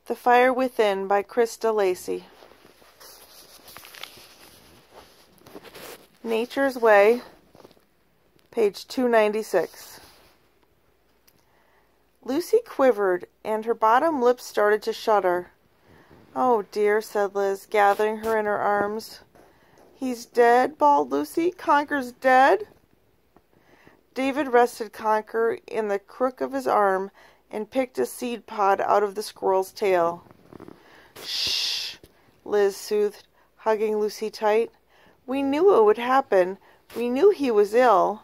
The Fire Within by Krista Lacy. Nature's Way, page 296. Lucy quivered, and her bottom lip started to shudder. "Oh, dear," said Liz, gathering her in her arms. "He's dead?" bawled Lucy. "Conker's dead?" David rested Conker in the crook of his arm and picked a seed pod out of the squirrel's tail. "Shh," Liz soothed, hugging Lucy tight. "We knew it would happen. We knew he was ill."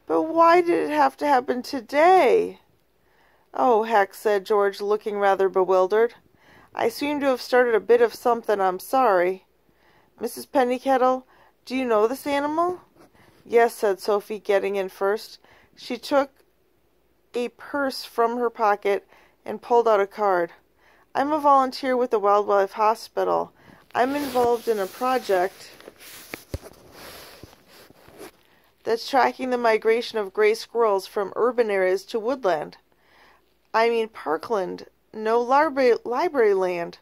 "But why did it have to happen today?" "Oh, heck," said George, looking rather bewildered. "I seem to have started a bit of something. I'm sorry. Mrs. Pennycettle, do you know this animal?" "Yes," said Sophie, getting in first. She took a purse from her pocket and pulled out a card. "I'm a volunteer with the Wildlife Hospital. I'm involved in a project that's tracking the migration of gray squirrels from urban areas to woodland. I mean parkland, no library land.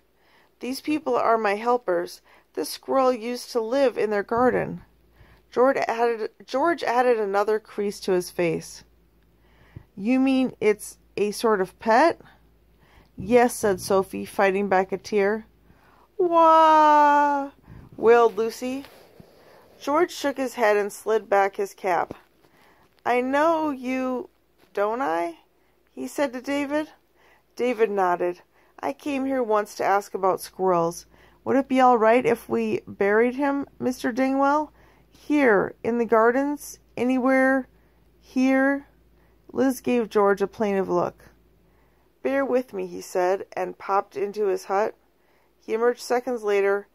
These people are my helpers. This squirrel used to live in their garden." George added another crease to his face. "You mean it's a sort of pet?" "Yes," said Sophie, fighting back a tear. "Wah!" wailed Lucy. George shook his head and slid back his cap. "I know you, don't I?" he said to David. David nodded. "I came here once to ask about squirrels. Would it be all right if we buried him, Mr. Dingwall? Here, in the gardens? Anywhere? Here?" Liz gave George a plaintive look. "Bear with me," he said, and popped into his hut. He emerged seconds later,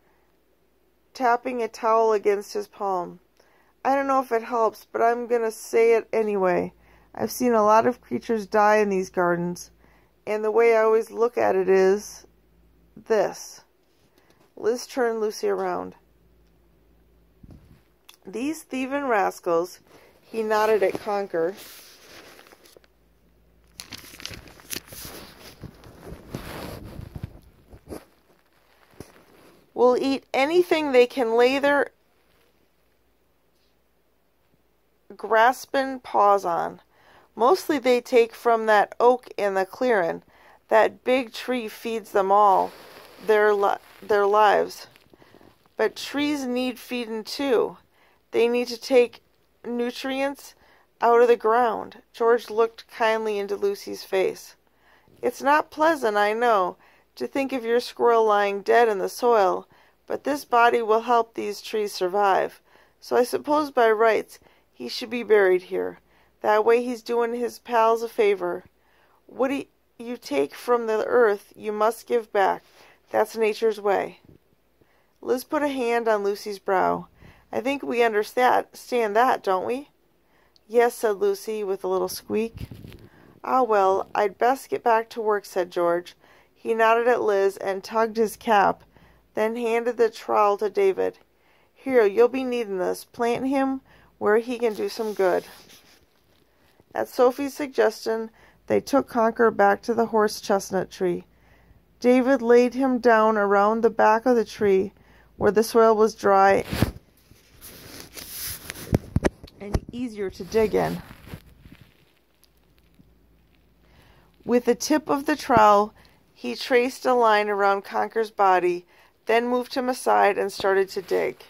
tapping a towel against his palm. "I don't know if it helps, but I'm going to say it anyway. I've seen a lot of creatures die in these gardens, and the way I always look at it is this." Liz turned Lucy around. "These thieving rascals," he nodded at Conker, "will eat anything they can lay their graspin' paws on. Mostly they take from that oak in the clearin'. That big tree feeds them all their lives. But trees need feedin' too. They need to take nutrients out of the ground." George looked kindly into Lucy's face. "It's not pleasant, I know, to think of your squirrel lying dead in the soil, but this body will help these trees survive. So I suppose by rights he should be buried here. That way he's doing his pals a favor. What you take from the earth you must give back. That's nature's way." Liz put a hand on Lucy's brow. "I think we understand that, don't we?" "Yes," said Lucy, with a little squeak. "Ah, well, I'd best get back to work," said George. He nodded at Liz and tugged his cap, then handed the trowel to David. "Here, you'll be needing this. Plant him where he can do some good." At Sophie's suggestion, they took Conker back to the horse chestnut tree. David laid him down around the back of the tree, where the soil was dry and easier to dig in. With the tip of the trowel, he traced a line around Conker's body, then moved him aside and started to dig.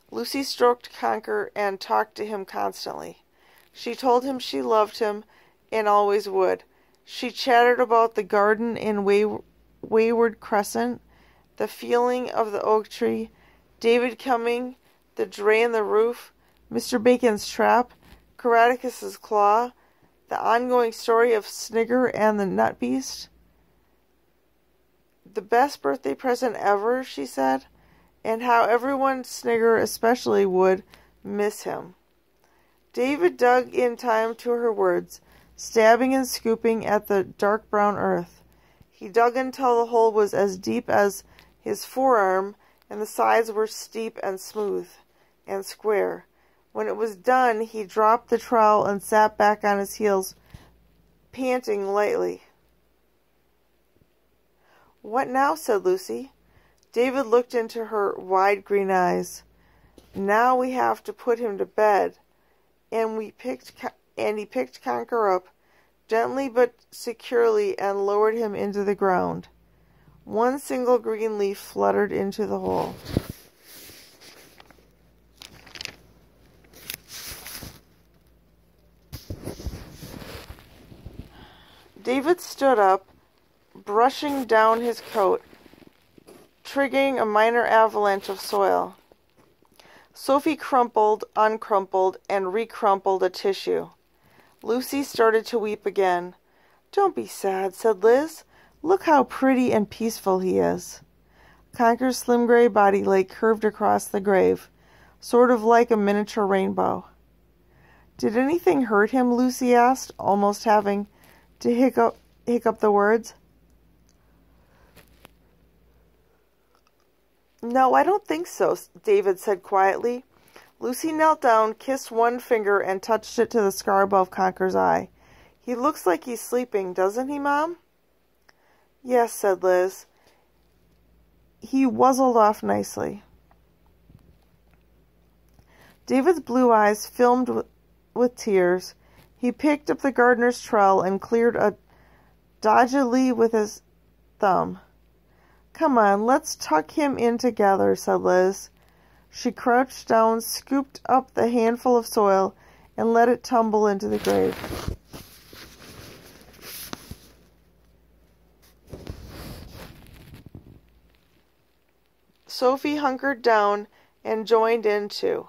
Lucy stroked Conker and talked to him constantly. She told him she loved him and always would. She chattered about the garden in Wayward Crescent, the feeling of the oak tree, David coming, the dray in the roof, Mr. Bacon's trap, Caraticus's claw, the ongoing story of Snigger and the Nut Beast. "The best birthday present ever," she said, and how everyone, Snigger especially, would miss him. David dug in time to her words, stabbing and scooping at the dark brown earth. He dug until the hole was as deep as his forearm, and the sides were steep and smooth and square. When it was done, he dropped the trowel and sat back on his heels, panting lightly. What now? Said Lucy. David looked into her wide green eyes. Now we have to put him to bed. And he picked Conker up, gently but securely, and lowered him into the ground. One single green leaf fluttered into the hole. David stood up, brushing down his coat, triggering a minor avalanche of soil. Sophie crumpled, uncrumpled, and recrumpled a tissue. Lucy started to weep again. Don't be sad, said Liz. Look how pretty and peaceful he is. Conker's slim gray body lay curved across the grave, sort of like a miniature rainbow. Did anything hurt him? Lucy asked, almost having to hiccup the words. No, I don't think so, David said quietly. Lucy knelt down, kissed one finger, and touched it to the scar above Conker's eye. He looks like he's sleeping, doesn't he, Mom? Yes, said Liz. He wuzzled off nicely. David's blue eyes filmed with tears. He picked up the gardener's trowel and cleared it doggedly with his thumb. Come on, let's tuck him in together, said Liz. She crouched down, scooped up the handful of soil, and let it tumble into the grave. Sophie hunkered down and joined in too.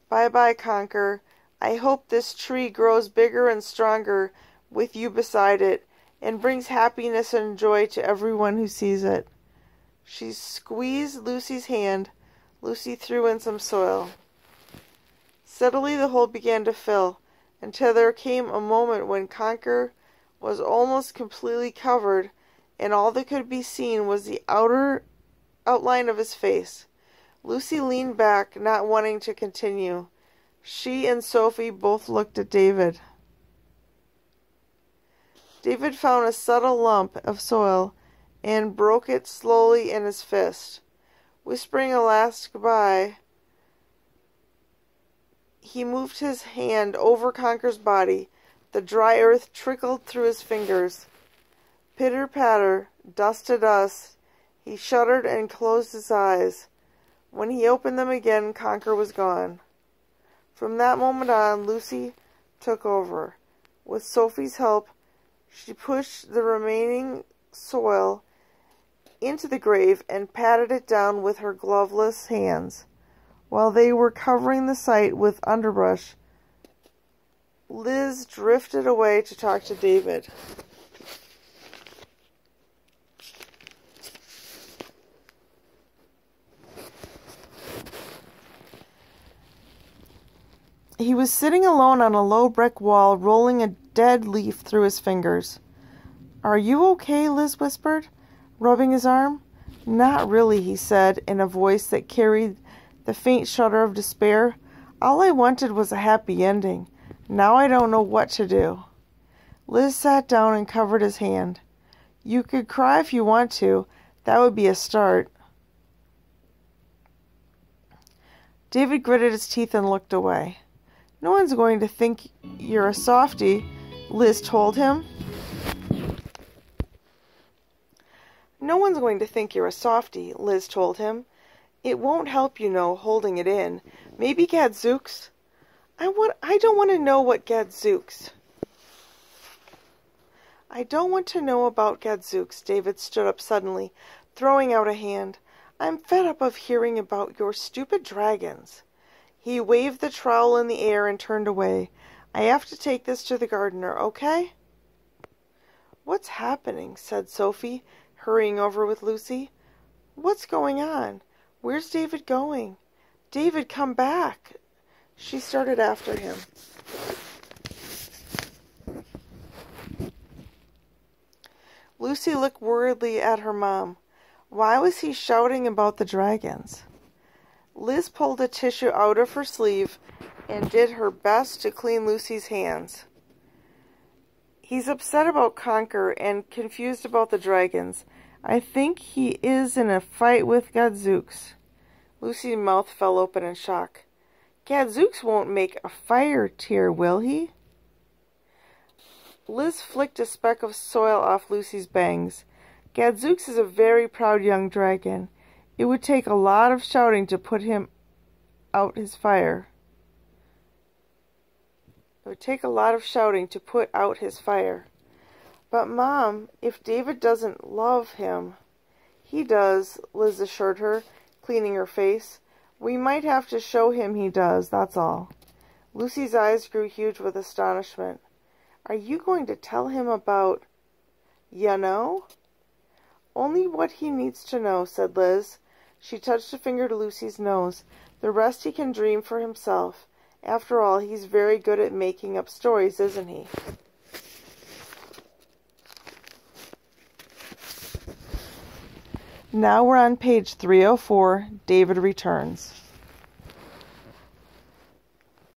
Bye-bye, Conker. I hope this tree grows bigger and stronger with you beside it, and brings happiness and joy to everyone who sees it. She squeezed Lucy's hand. Lucy threw in some soil. Steadily the hole began to fill, until there came a moment when Conker was almost completely covered, and all that could be seen was the outer outline of his face. Lucy leaned back, not wanting to continue. She and Sophie both looked at David. David found a subtle lump of soil and broke it slowly in his fist. Whispering a last goodbye, he moved his hand over Conker's body. The dry earth trickled through his fingers. Pitter-patter, dust to dust. He shuddered and closed his eyes. When he opened them again, Conker was gone. From that moment on, Lucy took over. With Sophie's help, she pushed the remaining soil into the grave and patted it down with her gloveless hands. While they were covering the site with underbrush, Liz drifted away to talk to David. He was sitting alone on a low brick wall, rolling a dead leaf through his fingers. Are you okay? Liz whispered, rubbing his arm. Not really, he said, in a voice that carried the faint shudder of despair. All I wanted was a happy ending. Now I don't know what to do. Liz sat down and covered his hand. You could cry if you want to. That would be a start. David gritted his teeth and looked away. No one's going to think you're a softie, Liz told him. No one's going to think you're a softie, Liz told him. It won't help, you know, holding it in. Maybe Gadzooks. I don't want to know what Gadzooks. I don't want to know about Gadzooks. David stood up suddenly, throwing out a hand. I'm fed up of hearing about your stupid dragons. He waved the trowel in the air and turned away. I have to take this to the gardener, okay? What's happening? Said Sophie, hurrying over with Lucy. What's going on? Where's David going? David, come back. She started after him. Lucy looked worriedly at her mom. Why was he shouting about the dragons? Liz pulled a tissue out of her sleeve and did her best to clean Lucy's hands. He's upset about Conker and confused about the dragons. I think he is in a fight with Gadzooks. Lucy's mouth fell open in shock. Gadzooks won't make a fire tear, will he? Liz flicked a speck of soil off Lucy's bangs. Gadzooks is a very proud young dragon. It would take a lot of shouting to put him out his fire. It would take a lot of shouting to put out his fire. But, Mom, if David doesn't love him... He does, Liz assured her, cleaning her face. We might have to show him he does, that's all. Lucy's eyes grew huge with astonishment. Are you going to tell him about... You know? Only what he needs to know, said Liz. She touched a finger to Lucy's nose. The rest he can dream for himself. After all, he's very good at making up stories, isn't he? Now we're on page 304. David returns.